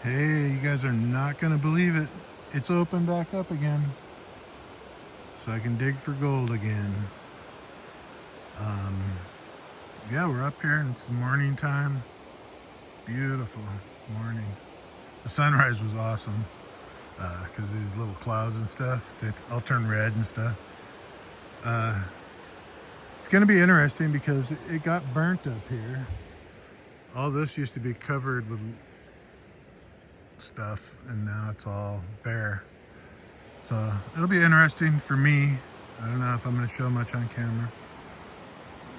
Hey, you guys are not gonna believe it. It's open back up again. So I can dig for gold again. Um, yeah, we're up here and it's the morning time. Beautiful morning. The sunrise was awesome because these little clouds and stuff, they all turn red and stuff. Uh, it's gonna be interesting because it got burnt up here. All this used to be covered with stuff and now it's all bare. So it'll be interesting for me. I don't know if I'm going to show much on camera.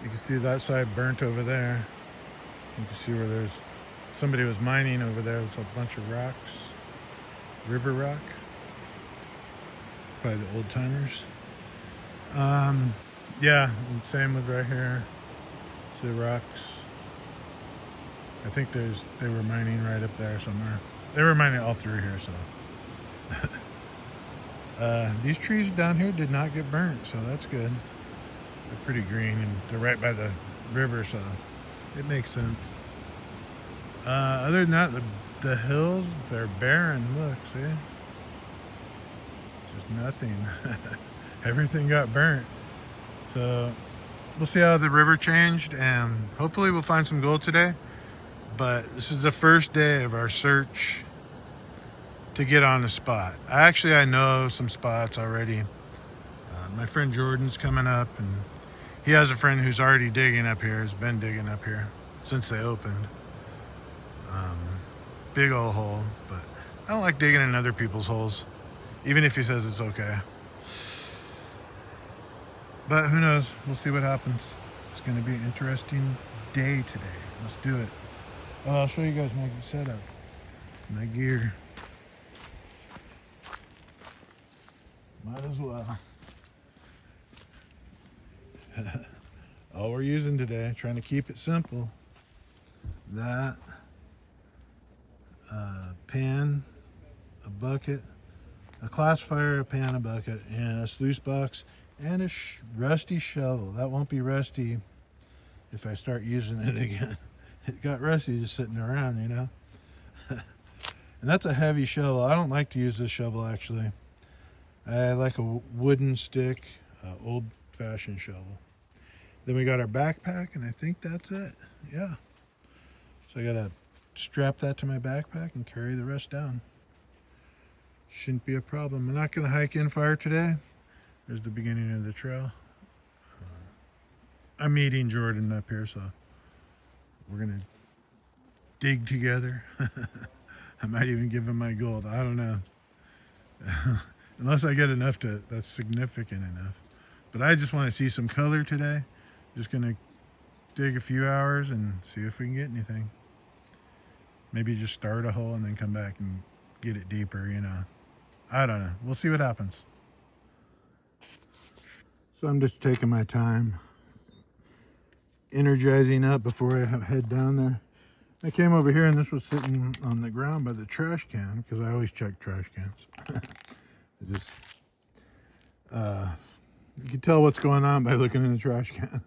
You can see that side burnt over there. You can see where there's somebody was mining over there. There's a bunch of rocks, river rock, probably the old timers. Yeah, and same with right here. See the rocks. I think they were mining right up there somewhere. They were mining all through here, so. These trees down here did not get burnt, so that's good. They're pretty green and they're right by the river, so it makes sense. Other than that, the hills, they're barren. Look, see? Just nothing. Everything got burnt. So we'll see how the river changed, and hopefully we'll find some gold today. But this is the first day of our search to get on a spot. I know some spots already. My friend Jordan's coming up, and he has a friend who's already digging up here, has been digging up here since they opened. Big old hole, but I don't like digging in other people's holes, even if he says it's okay. But who knows? We'll see what happens. It's going to be an interesting day today. Let's do it. Oh, I'll show you guys my setup, my gear. Might as well. All we're using today, trying to keep it simple. That pan, a bucket, a classifier, a pan, a bucket, and a sluice box, and a rusty shovel. That won't be rusty if I start using it again. It got rusty just sitting around, you know. And that's a heavy shovel. I don't like to use this shovel, actually. I like a wooden stick, old-fashioned shovel. Then we got our backpack, and I think that's it. Yeah. So I gotta strap that to my backpack and carry the rest down. Shouldn't be a problem. I'm not gonna hike in far today. There's the beginning of the trail. I'm meeting Jordan up here, so we're gonna dig together. I might even give him my gold. I don't know. Unless I get enough that's significant enough. But I just want to see some color today. Just gonna dig a few hours and see if we can get anything. Maybe just start a hole and then come back and get it deeper, you know. I don't know. We'll see what happens. So I'm just taking my time, energizing up before I head down there. I came over here and this was sitting on the ground by the trash can because I always check trash cans. You can tell what's going on by looking in the trash can.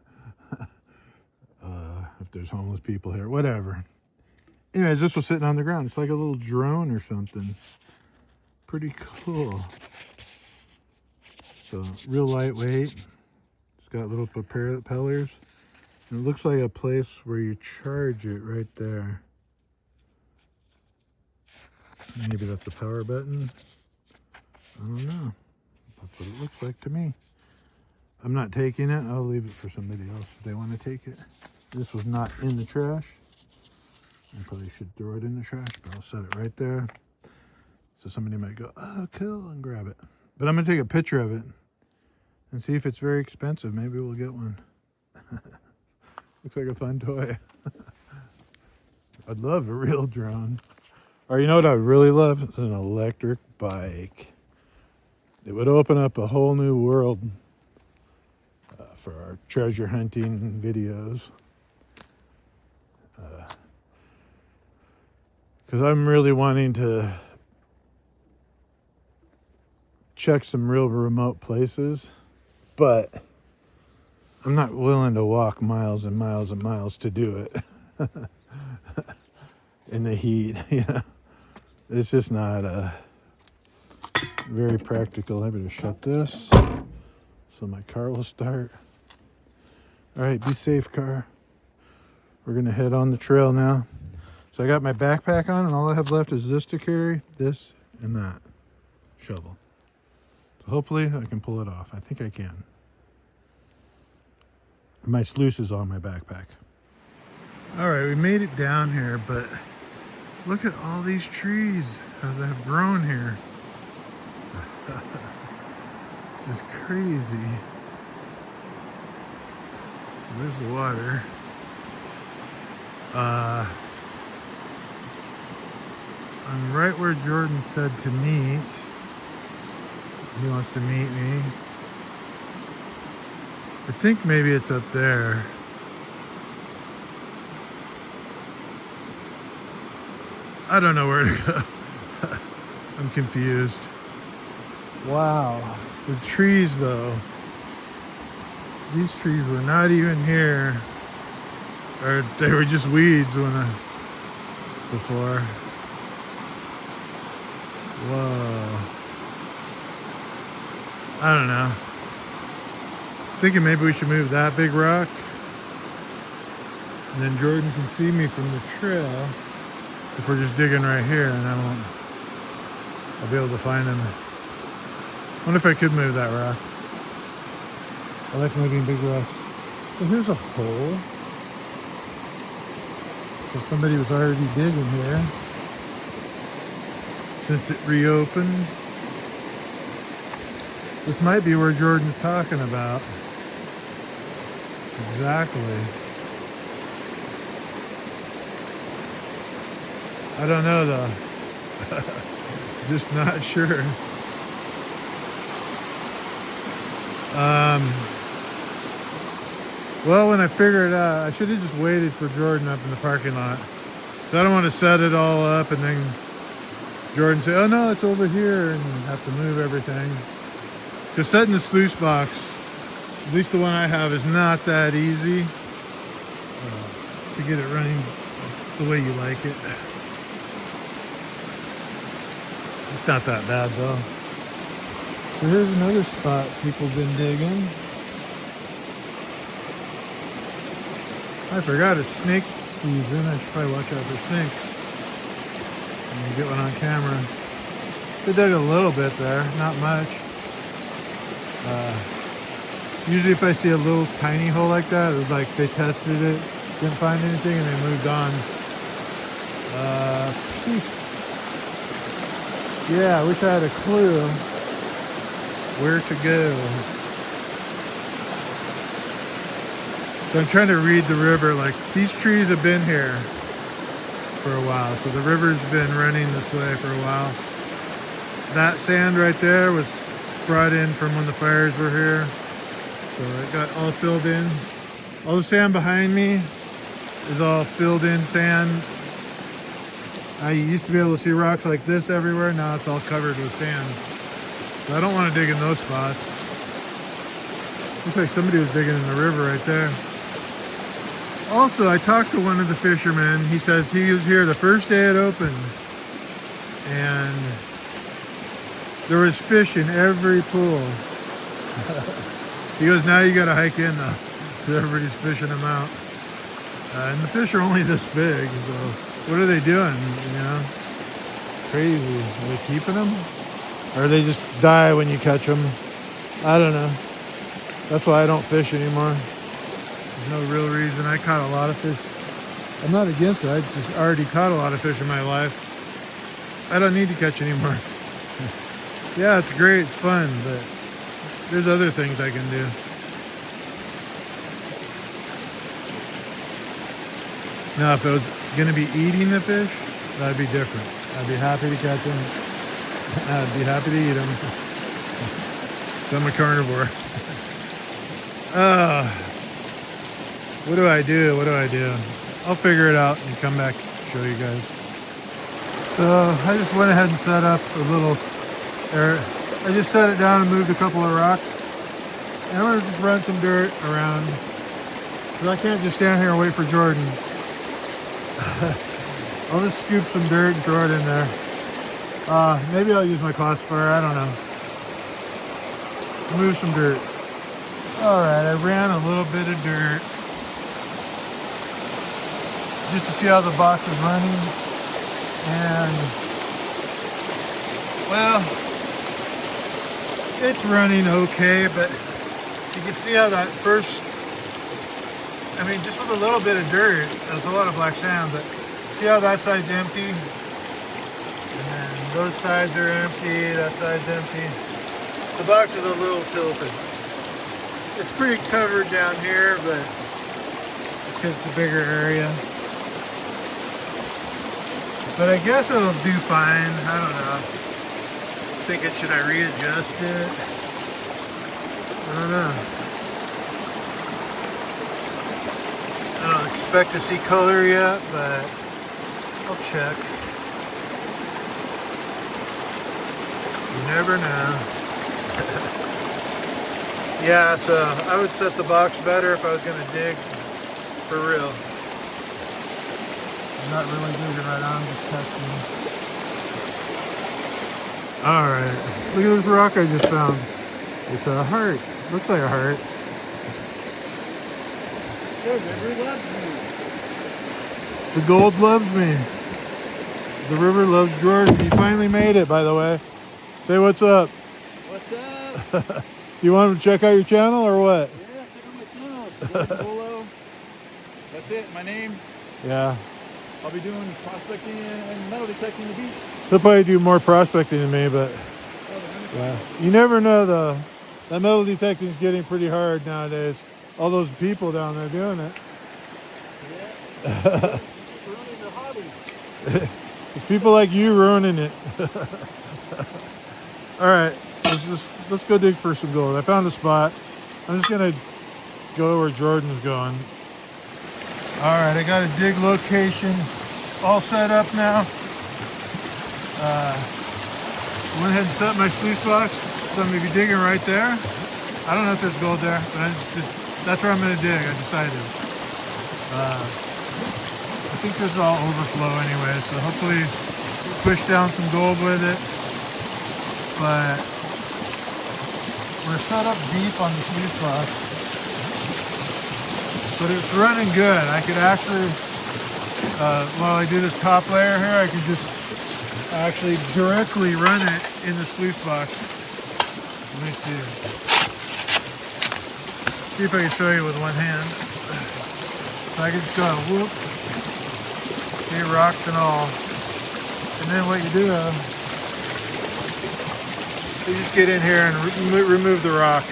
If there's homeless people here, whatever. Anyways, this was sitting on the ground. It's like a little drone or something. Pretty cool. So real lightweight. It's got little propellers. And it looks like a place where you charge it right there. Maybe that's the power button. I don't know. That's what it looks like to me. I'm not taking it. I'll leave it for somebody else if they want to take it. This was not in the trash. I probably should throw it in the trash, but I'll set it right there. So somebody might go, oh, cool, and grab it. But I'm going to take a picture of it and see if it's very expensive. Maybe we'll get one. Looks like a fun toy. I'd love a real drone. Or you know what I would really love? An electric bike. It would open up a whole new world for our treasure hunting videos. Because I'm really wanting to check some real remote places, but I'm not willing to walk miles and miles and miles to do it in the heat, you know. It's just not very practical. I better shut this so my car will start. All right, be safe, car. We're gonna head on the trail now. So I got my backpack on, and all I have left is this to carry, this and that shovel. So hopefully I can pull it off. I think I can. My sluice is on my backpack. All right, we made it down here, but look at all these trees that have grown here. Just crazy. So there's the water. I'm right where Jordan said to meet. He wants to meet me. I think maybe it's up there. I don't know where to go. I'm confused. Wow. The trees though. These trees were not even here. Or they were just weeds before. Whoa. I don't know. Thinking maybe we should move that big rock. And then Jordan can see me from the trail if we're just digging right here, and I'll be able to find him. I wonder if I could move that rock. I like moving big rocks. So here's a hole. So somebody was already digging here since it reopened. This might be where Jordan's talking about. Exactly. I don't know though. Just not sure. Well, when I figure it out, I should have just waited for Jordan up in the parking lot. So I don't want to set it all up and then Jordan say, oh no, it's over here, and have to move everything. Because setting the sluice box, at least the one I have, is not that easy to get it running the way you like it. It's not that bad though. So here's another spot people have been digging. I forgot it's snake season. I should probably watch out for snakes. And get one on camera. They dug a little bit there, not much. Usually if I see a little tiny hole like that, it was like they tested it, didn't find anything, and they moved on. Yeah, I wish I had a clue where to go. So I'm trying to read the river. Like, these trees have been here for a while, so the river's been running this way for a while. That sand right there was brought in from when the fires were here, so it got all filled in. All the sand behind me is all filled in sand. I used to be able to see rocks like this everywhere. Now it's all covered with sand. So I don't want to dig in those spots. Looks like somebody was digging in the river right there. Also, I talked to one of the fishermen. He says he was here the first day it opened, and there was fish in every pool. He goes, now you got to hike in though, because everybody's fishing them out. And the fish are only this big, so what are they doing, you know? Crazy. Are they keeping them? Or they just die when you catch them? I don't know. That's why I don't fish anymore. There's no real reason. I caught a lot of fish. I'm not against it. I just already caught a lot of fish in my life. I don't need to catch anymore. Yeah, it's great. It's fun, but there's other things I can do. Now, if I was going to be eating the fish, that'd be different. I'd be happy to catch them. I'd be happy to eat them. So I'm a carnivore. What do I do? What do I do? I'll figure it out and come back and show you guys. So I just went ahead and set up a little area. I just set it down and moved a couple of rocks. And I'm going to just run some dirt around. Because I can't just stand here and wait for Jordan. I'll just scoop some dirt and throw it in there. Maybe I'll use my classifier, I don't know. Move some dirt. All right, I ran a little bit of dirt just to see how the box is running. And, well, it's running okay, but you can see how that first, I mean, just with a little bit of dirt, there's a lot of black sand, but see how that side's empty? And then those sides are empty, that side's empty. The box is a little tilted. It's pretty covered down here, but it's because it's a bigger area. But I guess it'll do fine. I don't know. Thinking, should I readjust it? I don't know. I don't expect to see color yet, but I'll check. You never know. Yeah, so I would set the box better if I was going to dig for real. I'm not really digging right now, I'm just testing. Alright, look at this rock I just found. It's a heart. Looks like a heart. The river loves you. The gold loves me. The river loves Jordan. He finally made it, by the way. Say what's up. What's up? You want to check out your channel or what? Yeah, check out my channel. Jordan Bolo. That's it, my name. Yeah. I'll be doing prospecting and metal detecting the beach. He'll probably do more prospecting than me, but yeah. You never know though. That metal detecting is getting pretty hard nowadays. All those people down there doing it. Yeah. Ruining the hobby. It's people like you ruining it. All right, let's go dig for some gold. I found a spot. I'm just gonna go where Jordan's going. All right, I got a dig location all set up now. Went ahead and set my sluice box, so I'm gonna be digging right there. I don't know if there's gold there, but that's where I'm gonna dig. I decided. I think this is all overflow anyway, so hopefully push down some gold with it. But we're set up deep on the sluice box, but it's running good. I could actually, while I do this top layer here, I could just actually directly run it in the sluice box. Let me see. See if I can show you with one hand. So I can just go whoop, okay, rocks and all. And then what you do, you just get in here and remove the rocks.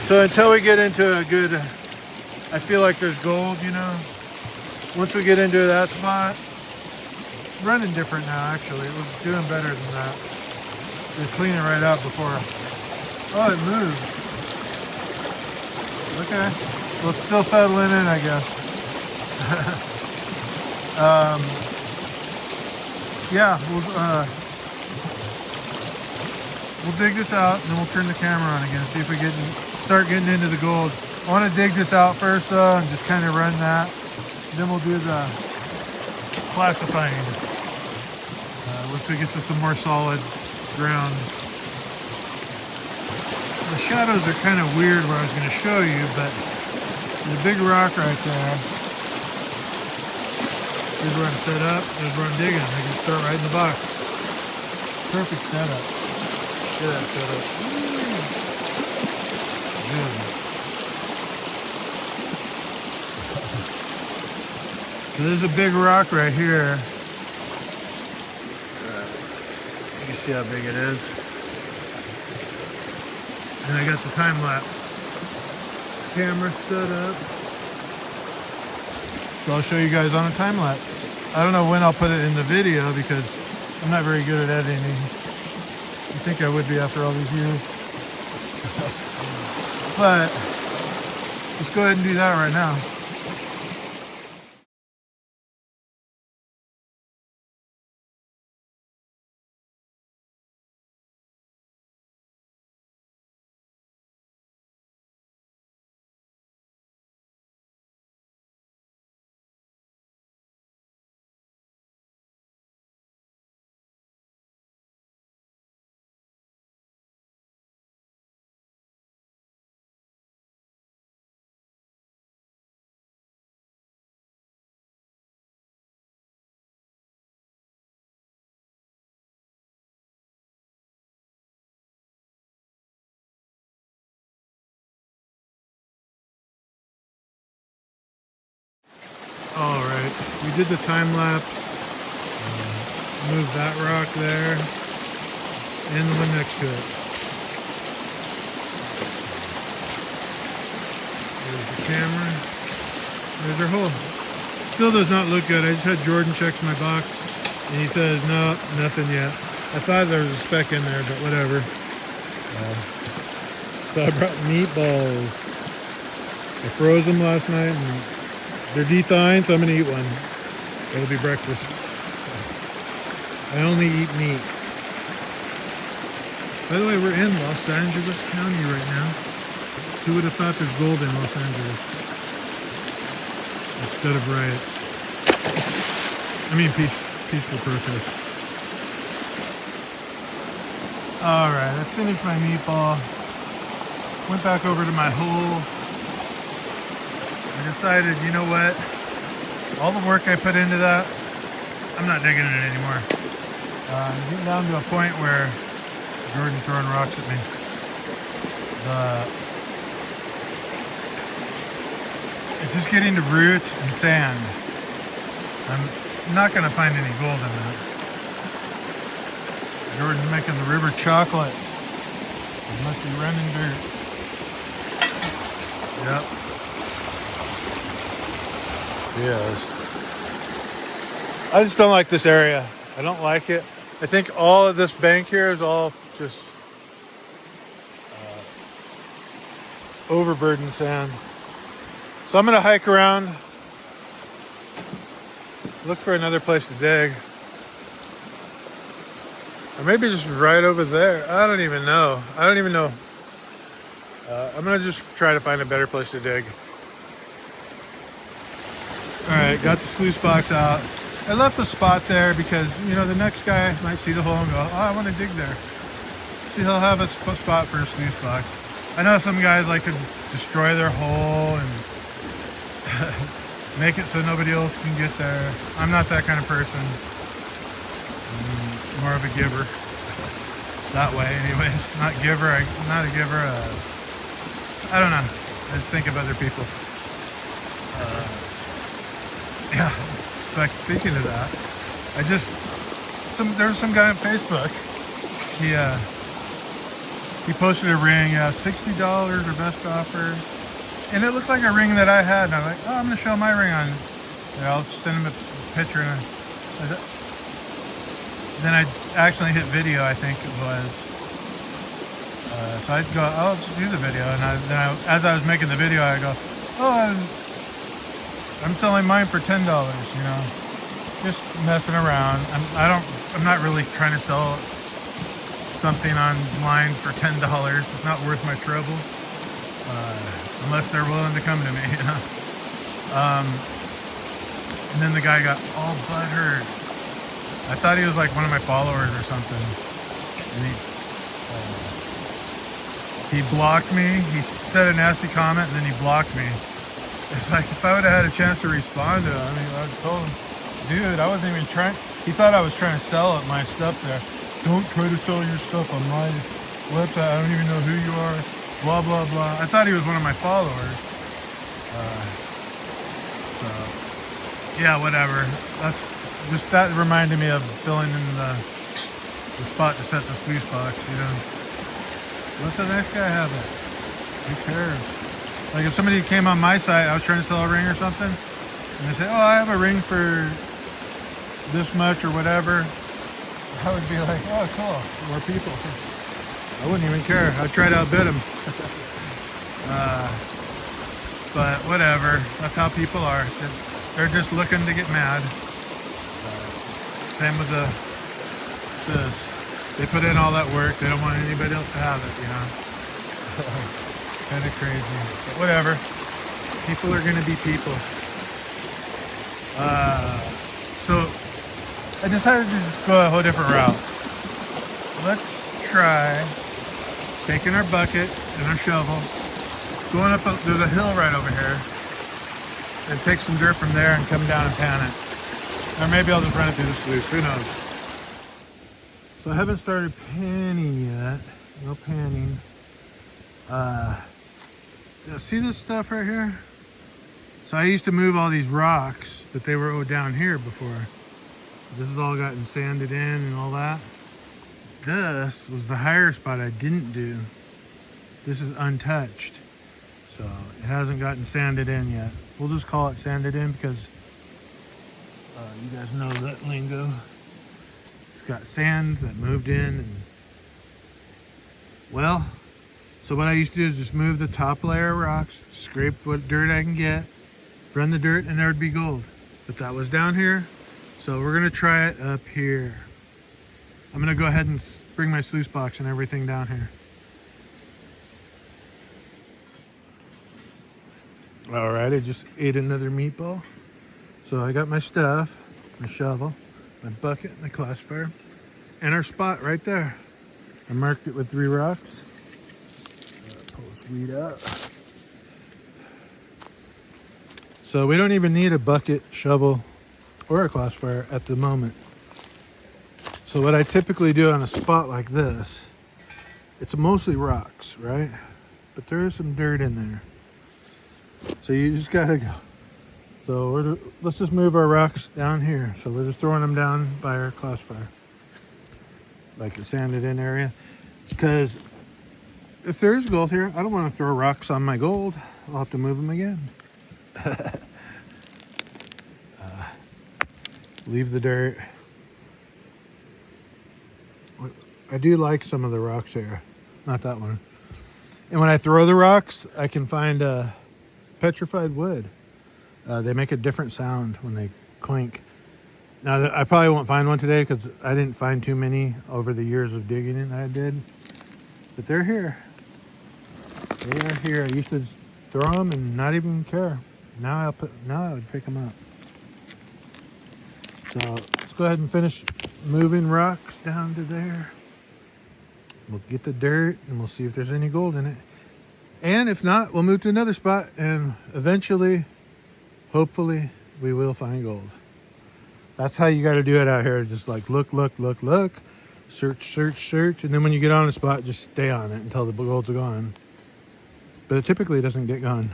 So until we get into a good, I feel like there's gold, you know. Once we get into that spot, it's running different now actually. It was doing better than that. We're cleaning right out before. Oh, it moved. Okay. Well, it's still settling in, I guess. Yeah, we'll dig this out and then we'll turn the camera on again, see if we start getting into the gold. I want to dig this out first though and just kind of run that. Then we'll do the classifying once we get to some more solid ground. The shadows are kind of weird where I was going to show you, but there's a big rock right there. Here's where I'm set up. There's where I'm digging. I can start right in the box. Perfect setup. Look at that setup. Good. So there's a big rock right here. You can see how big it is. And I got the time lapse camera set up. So I'll show you guys on a time lapse. I don't know when I'll put it in the video because I'm not very good at editing. I think I would be after all these years. But let's go ahead and do that right now. All right, we did the time lapse. Move that rock there and the one next to it. There's the camera. There's our hole. Still does not look good. I just had Jordan check my box and he says, no, nothing yet. I thought there was a speck in there, but whatever. So I brought meatballs. I froze them last night and they're de-thawing, so I'm gonna eat one. It'll be breakfast. I only eat meat. By the way, we're in Los Angeles County right now. Who would have thought there's gold in Los Angeles? Instead of riots. I mean peaceful protests. Alright, I finished my meatball. Went back over to my hole. I decided, you know what? All the work I put into that, I'm not digging it anymore. I'm getting down to a point where Jordan's throwing rocks at me. It's just getting to roots and sand. I'm not going to find any gold in that. Jordan's making the river chocolate. It must be running dirt. Yep. Yes. I just don't like this area. I don't like it. I think all of this bank here is all just overburdened sand. So I'm gonna hike around, look for another place to dig. Or maybe just right over there. I don't even know. I'm gonna just try to find a better place to dig. All right, got the sluice box out. I left the spot there because, you know, the next guy might see the hole and go, oh, I want to dig there. He'll have a spot for a sluice box. I know some guys like to destroy their hole and make it so nobody else can get there. I'm not that kind of person. I'm more of a giver. That way, anyways. Not a giver. I don't know. I just think of other people. Yeah. Speaking of that, there was some guy on Facebook. He posted a ring, $60 or best offer, and it looked like a ring that I had. And I'm like, oh, I'm gonna show my ring on. I'll send him a picture. And then I accidentally hit video, I think it was. So I'd go, oh, let's do the video. And as I was making the video, I go, oh, I'm selling mine for $10, you know, just messing around. I'm not really trying to sell something online for $10. It's not worth my trouble, unless they're willing to come to me, you know. And then the guy got all butthurt. I thought he was like one of my followers or something. And he blocked me. He said a nasty comment and then he blocked me. It's like, if I would have had a chance to respond to it, I mean, I told him, dude, I wasn't even trying. He thought I was trying to sell my stuff there. Don't try to sell your stuff on my website. I don't even know who you are. Blah, blah, blah. I thought he was one of my followers. So, yeah, whatever. That reminded me of filling in the spot to set the sluice box, you know. Let the next guy have it. Who cares? Like if somebody came on my site, I was trying to sell a ring or something, and they say, oh, I have a ring for this much or whatever, I would be like, oh, cool, more people. I wouldn't even care. I'd try to outbid them. But whatever. That's how people are. They're just looking to get mad. Same with this. They put in all that work. They don't want anybody else to have it, you know. Kind of crazy. But whatever. People are going to be people. So I decided to just go a whole different route. Let's try taking our bucket and our shovel, going up, there's a hill right over here, and take some dirt from there and come down and pan it. Or maybe I'll just run it through the sluice, who knows. So I haven't started panning yet. No panning. See this stuff right here? So I used to move all these rocks, but they were down here before. This has all gotten sanded in and all that. This was the higher spot I didn't do. This is untouched. So it hasn't gotten sanded in yet. We'll just call it sanded in because you guys know that lingo. It's got sand that moved in. And well, so what I used to do is just move the top layer of rocks, scrape what dirt I can get, run the dirt, and there would be gold. But that was down here. So we're gonna try it up here. I'm gonna go ahead and bring my sluice box and everything down here. All right, I just ate another meatball. So I got my stuff, my shovel, my bucket, my classifier, and our spot right there. I marked it with 3 rocks. Pull this weed out. So we don't even need a bucket, shovel, or a classifier at the moment. So what I typically do on a spot like this, it's mostly rocks, right? But there is some dirt in there. So you just gotta go. So let's just move our rocks down here. So we're just throwing them down by our classifier, like a sanded in area. Because if there is gold here, I don't want to throw rocks on my gold. I'll have to move them again. Leave the dirt. I do like some of the rocks here, not that one. And when I throw the rocks, I can find petrified wood. They make a different sound when they clink. Now, I probably won't find one today because I didn't find too many over the years of digging it I did. But they're here. They are here. I used to throw them and not even care. Now I would pick them up. So let's go ahead and finish moving rocks down to there. We'll get the dirt and we'll see if there's any gold in it. And if not, we'll move to another spot and eventually, hopefully, we will find gold. That's how you got to do it out here. Just like look, search, and then when you get on a spot, just stay on it until the gold's gone. But it typically doesn't get gone.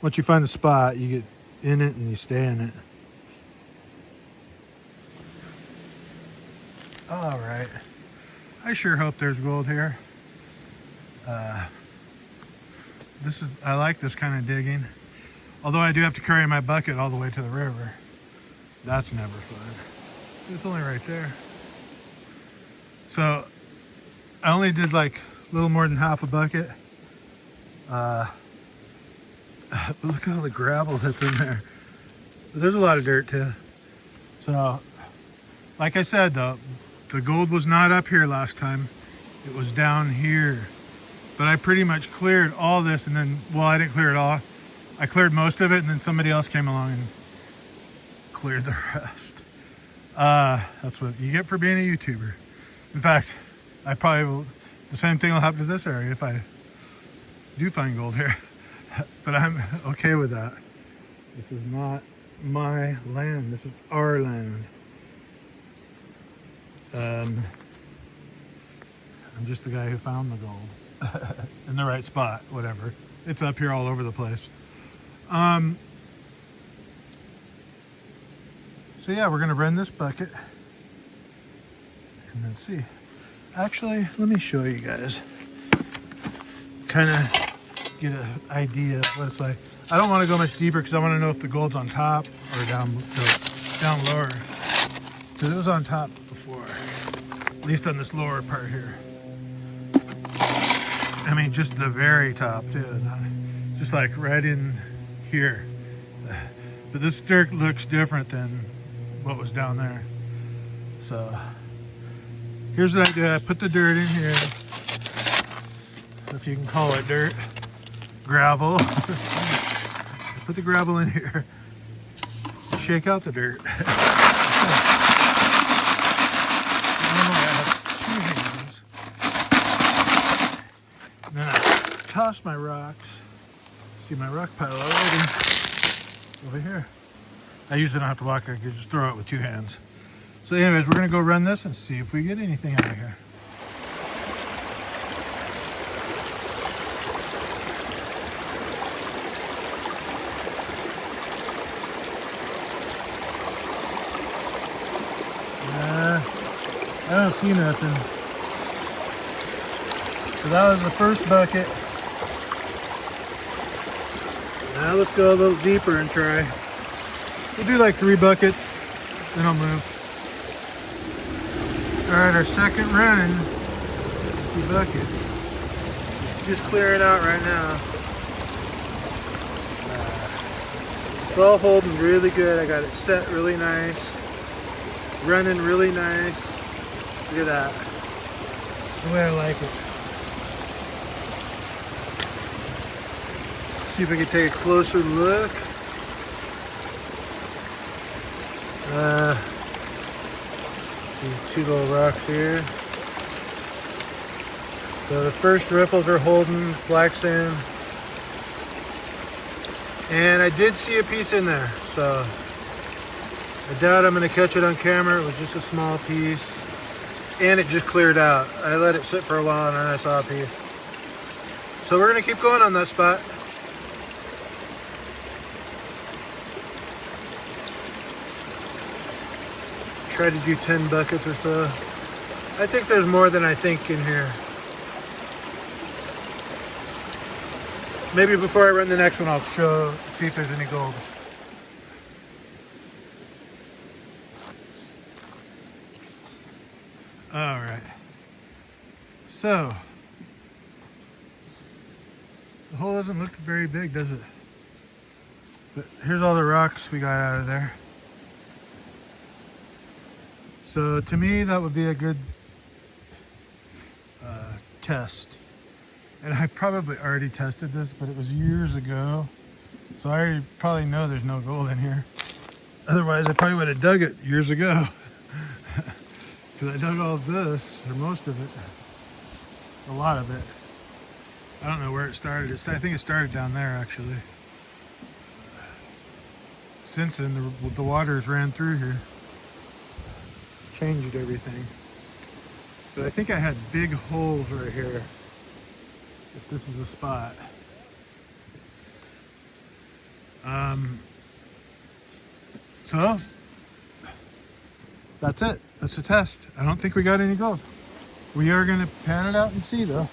Once you find the spot, you get in it and you stay in it. All right. I sure hope there's gold here. I like this kind of digging. Although I do have to carry my bucket all the way to the river. That's never fun. It's only right there. So I only did like a little more than half a bucket. Look at all the gravel that's in there. But there's a lot of dirt too. So, like I said though, the gold was not up here last time. It was down here. But I pretty much cleared all this and then, well, I didn't clear it all. I cleared most of it and then somebody else came along and cleared the rest. That's what you get for being a YouTuber. In fact, I probably will, the same thing will happen to this area if I do find gold here. But I'm okay with that. This is not my land. This is our land. I'm just the guy who found the gold in the right spot, whatever. It's up here all over the place. So yeah, we're gonna run this bucket and then see. Actually, let me show you guys. Kind of get an idea of what it's like. I don't want to go much deeper because I want to know if the gold's on top or down lower. Because it was on top before, at least on this lower part here. I mean, just the very top too, just like right in here. But this dirt looks different than what was down there. So here's what I do. I put the dirt in here, if you can call it dirt, gravel. I put the gravel in here, shake out the dirt. Then I toss my rocks. See my rock pile already over here. I usually don't have to walk, I can just throw it with 2 hands. So anyways, we're gonna go run this and see if we get anything out of here. don't see nothing. So that was the first bucket. Now let's go a little deeper and try. We'll do like 3 buckets, then I'll move. All right, our second run, empty bucket. Just clearing out right now. It's all holding really good. I got it set really nice, running really nice. Look at that. That's the way I like it. See if we can take a closer look. These 2 little rocks here. So the first riffles are holding, black sand. And I did see a piece in there, so I doubt I'm gonna catch it on camera. It was just a small piece. And it just cleared out. I let it sit for a while and then I saw a piece. So we're gonna keep going on that spot. Try to do 10 buckets or so. I think there's more than I think in here. Maybe before I run the next one, I'll see if there's any gold. All right. So, the hole doesn't look very big, does it? But here's all the rocks we got out of there. So to me, that would be a good test. And I probably already tested this, but it was years ago. So I already probably know there's no gold in here. Otherwise, I probably would have dug it years ago. Because I dug all of this, or most of it. A lot of it. I don't know where it started. I think it started down there, actually. Since then, the waters ran through here. Changed everything. But I think I had big holes right here, if this is the spot. So that's it. That's the test. I don't think we got any gold. We are going to pan it out and see, though.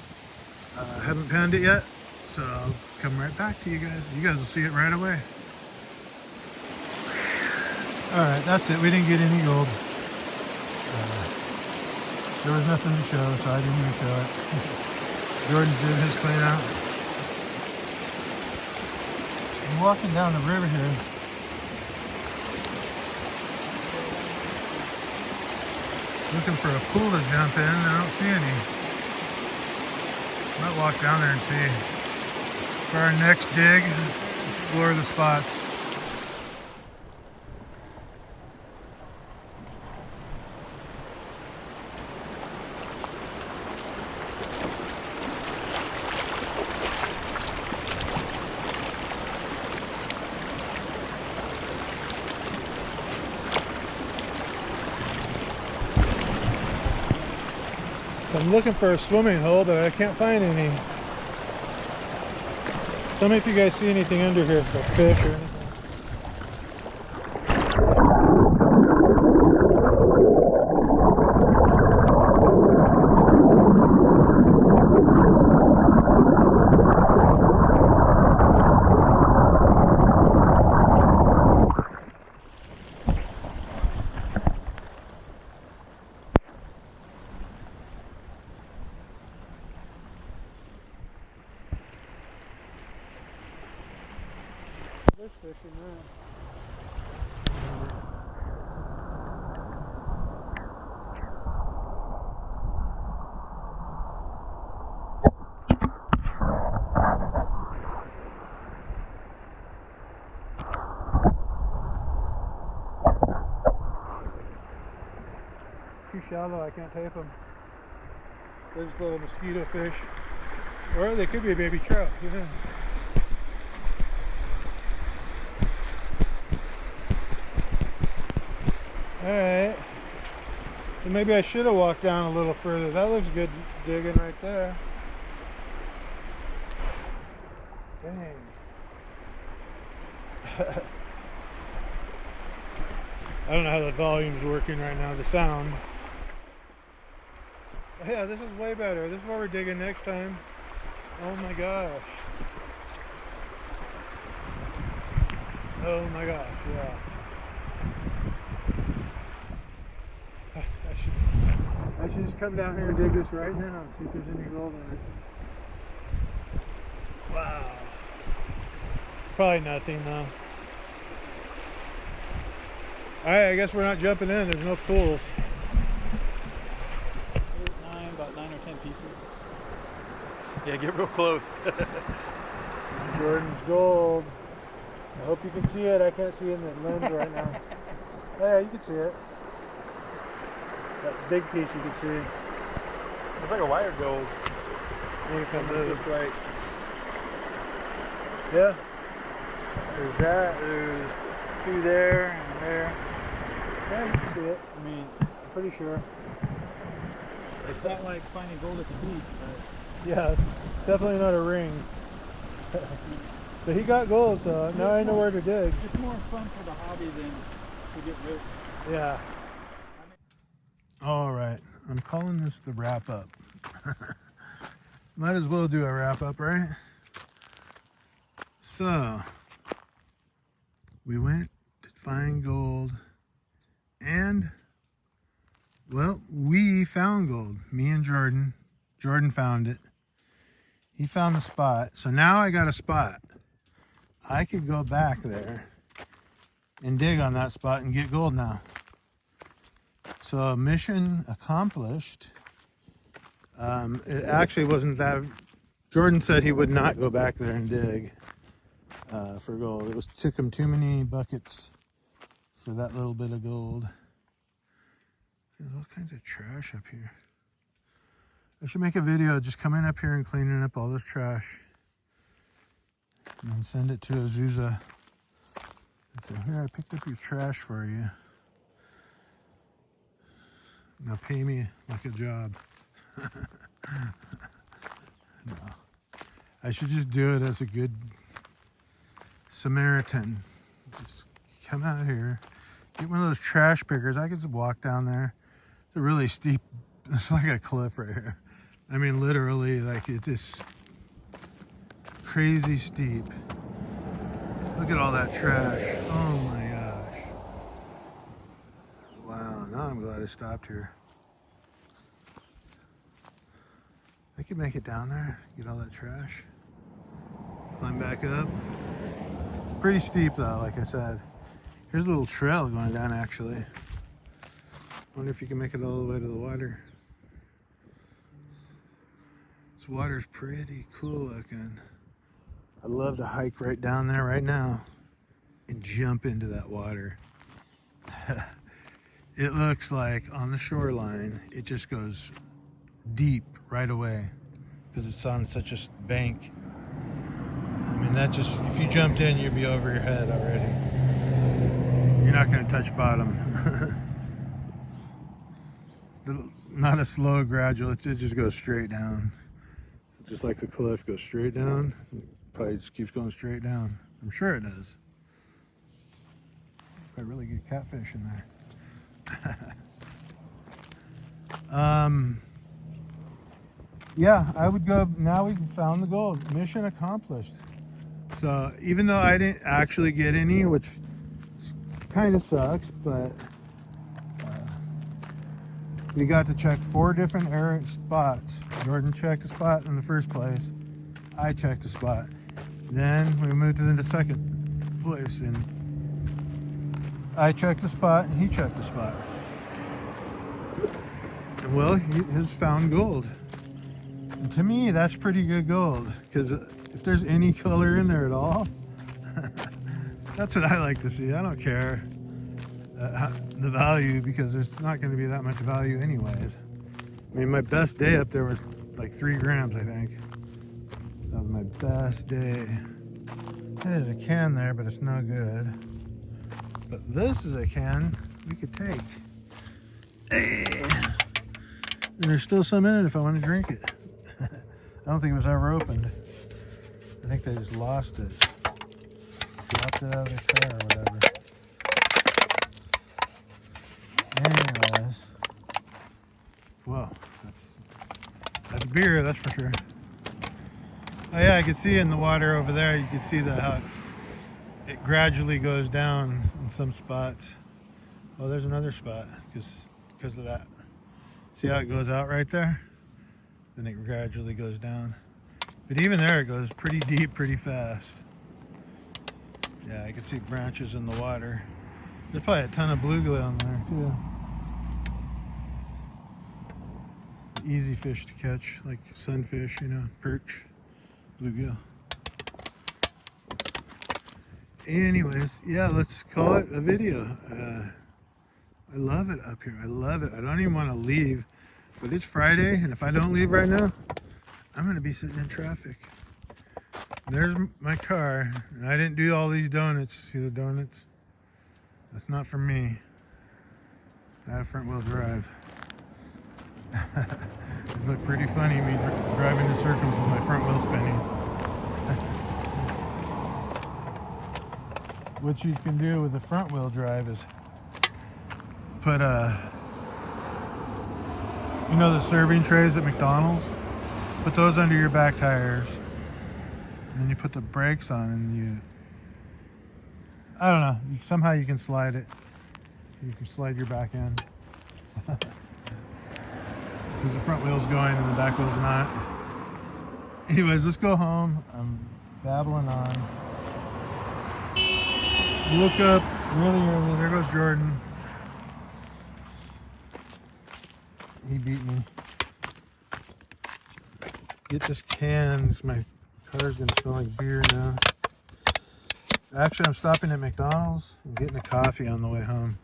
I haven't panned it yet, so I'll come right back to you guys. You guys will see it right away. All right, that's it. We didn't get any gold. There was nothing to show, so I didn't even show it. Jordan's doing his clean out. I'm walking down the river here. Looking for a pool to jump in. I don't see any. Might walk down there and see. For our next dig, explore the spots. So I'm looking for a swimming hole, but I can't find any. Tell me if you guys see anything under here, like fish or anything. There's fish in there. Too shallow, I can't tape them. There's little mosquito fish. Or they could be a baby trout, who knows? Alright, so maybe I should have walked down a little further. That looks good digging right there. Dang. I don't know how the volume's working right now, the sound. Yeah, this is way better. This is what we're digging next time. Oh my gosh. Oh my gosh, yeah. I should just come down here and dig this right now and see if there's any gold in it. Wow. Probably nothing though. Alright, I guess we're not jumping in. There's no tools. About 9 or 10 pieces. Yeah, get real close. Jordan's gold. I hope you can see it. I can't see it in the lens right now. Yeah, you can see it. That big piece you can see. It's like a wire gold. Maybe if I move That's right. Yeah. There's that. There's 2 there and there. Yeah, you can see it. I mean, I'm pretty sure. It's not like finding gold at the beach, but Yeah, it's definitely not a ring. But he got gold, so now I know where to dig. it's more fun for the hobby than to get rich. Yeah. All right, I'm calling this the wrap up. Might as well do a wrap up, right? So, we went to find gold and, well, we found gold. Me and Jordan. Jordan found it. He found the spot. So now I got a spot. I could go back there and dig on that spot and get gold now. So mission accomplished. It actually wasn't that. Jordan said he would not go back there and dig for gold. It took him too many buckets for that little bit of gold. There's all kinds of trash up here. I should make a video just coming up here and cleaning up all this trash. And then send it to Azusa. And say, here, I picked up your trash for you. Now pay me like a job. No. I should just do it as a good Samaritan. Just come out here, get one of those trash pickers. I could just walk down there. It's a really steep, it's like a cliff right here. I mean, literally, like it's just crazy steep. Look at all that trash. Oh my gosh. Wow, now I'm glad I stopped here. I could make it down there, get all that trash, climb back up. Pretty steep though, like I said. Here's a little trail going down actually. Wonder if you can make it all the way to the water. This water's pretty cool looking. I'd love to hike right down there right now and jump into that water. It looks like on the shoreline, it just goes deep right away because it's on such a bank. I mean, that just, if you jumped in, you'd be over your head already. You're not going to touch bottom. Not a slow gradual, it just goes straight down. Just like the cliff goes straight down. Probably just keeps going straight down. I'm sure it does. Probably really good catfish in there. Yeah, I would go. Now we found the gold. Mission accomplished. So even though I didn't actually get any, which kind of sucks, but we got to check 4 different spots. Jordan checked a spot in the first place. I checked a spot. Then we moved to the second place, and I checked a spot, and he checked a spot. And well, he has found gold. And to me, that's pretty good gold, because if there's any color in there at all, that's what I like to see. I don't care the value, because there's not going to be that much value anyways. I mean, my best day up there was like 3 grams, I think. That was my best day. There's a can there, but it's no good. But this is a can we could take. Hey. And there's still some in it if I want to drink it. I don't think it was ever opened. I think they just lost it. Dropped it out of their car or whatever. Anyways. Whoa, that's like beer, that's for sure. Oh yeah, I can see in the water over there. You can see how it gradually goes down in some spots. Oh, there's another spot because of that. See how it goes out right there? Then it gradually goes down. But even there, it goes pretty deep, pretty fast. Yeah, I can see branches in the water. There's probably a ton of bluegill in there too. Easy fish to catch, like sunfish, you know, perch, bluegill. Anyways, yeah, let's call it a video. I love it up here. I love it. I don't even want to leave, but it's Friday, and if I don't leave right now, I'm going to be sitting in traffic. There's my car, and I didn't do all these donuts. See the donuts? That's not for me. I have front wheel drive. It looked pretty funny, me driving in circles with my front wheel spinning. What you can do with the front wheel drive is put you know the serving trays at McDonald's? Put those under your back tires. And then you put the brakes on and I don't know, somehow you can slide it. You can slide your back end. Because the front wheel's going and the back wheel's not. Anyways, let's go home. I'm babbling on. Look up really early. There goes Jordan. He beat me. Get this can, 'cause my car's gonna smell like beer now. Actually, I'm stopping at McDonald's and getting a coffee on the way home.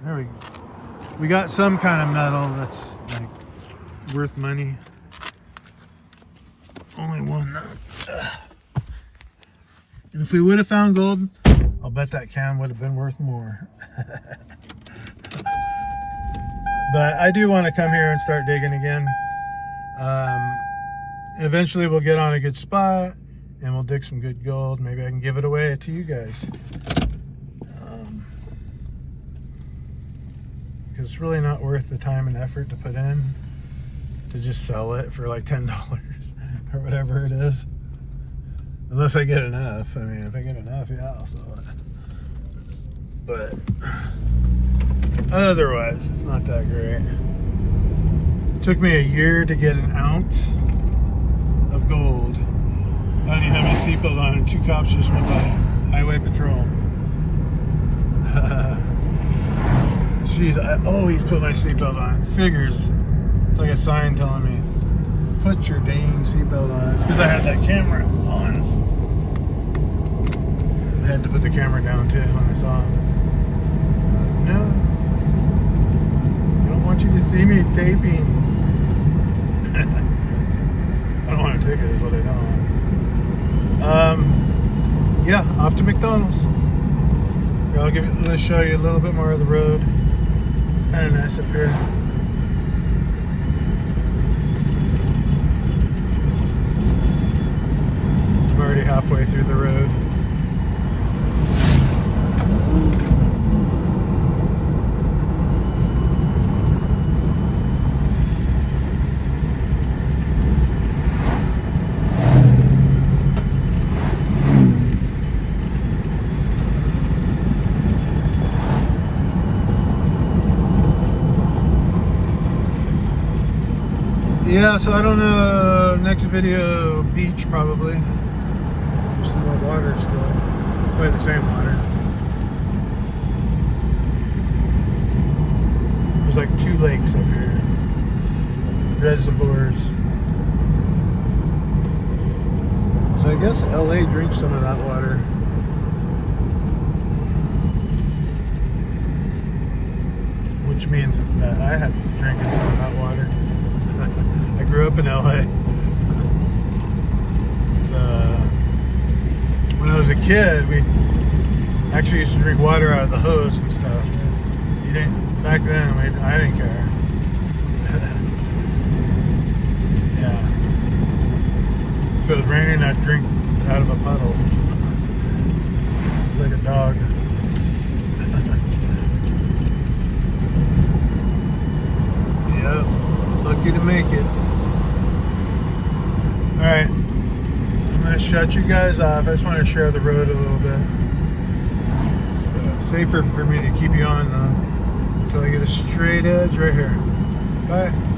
There we go. We got some kind of metal that's like worth money. Only one though. And if we would have found gold, I'll bet that can would have been worth more. But I do want to come here and start digging again. Eventually we'll get on a good spot and we'll dig some good gold. Maybe I can give it away to you guys. Because it's really not worth the time and effort to put in to just sell it for like $10 or whatever it is. Unless I get enough. I mean, if I get enough, yeah, I'll sell it. But otherwise, it's not that great. It took me a year to get an ounce of gold. I didn't even have my seatbelt on, and 2 cops just went by. Highway patrol. Jeez, oh, he's put my seatbelt on. Figures. It's like a sign telling me, put your dang seatbelt on. It's because I had that camera on. I had to put the camera down too when I saw him. No. I don't want you to see me taping. I don't want a ticket is what I don't. Yeah, off to McDonald's. Let's show you a little bit more of the road. It's kind of nice up here. I'm already halfway through the road. Yeah, so I don't know, next video, beach probably. Just more water still. Probably the same water. There's like 2 lakes up here. Reservoirs. So I guess LA drinks some of that water. Which means that I had drinking some of that water. I grew up in LA. When I was a kid, we actually used to drink water out of the hose and stuff. You didn't back then. I didn't care. Yeah. If it was raining, I'd drink out of a puddle, like a dog. Yep. Lucky to make it. Alright. I'm going to shut you guys off. I just want to share the road a little bit. It's safer for me to keep you on though until I get a straight edge right here. Bye.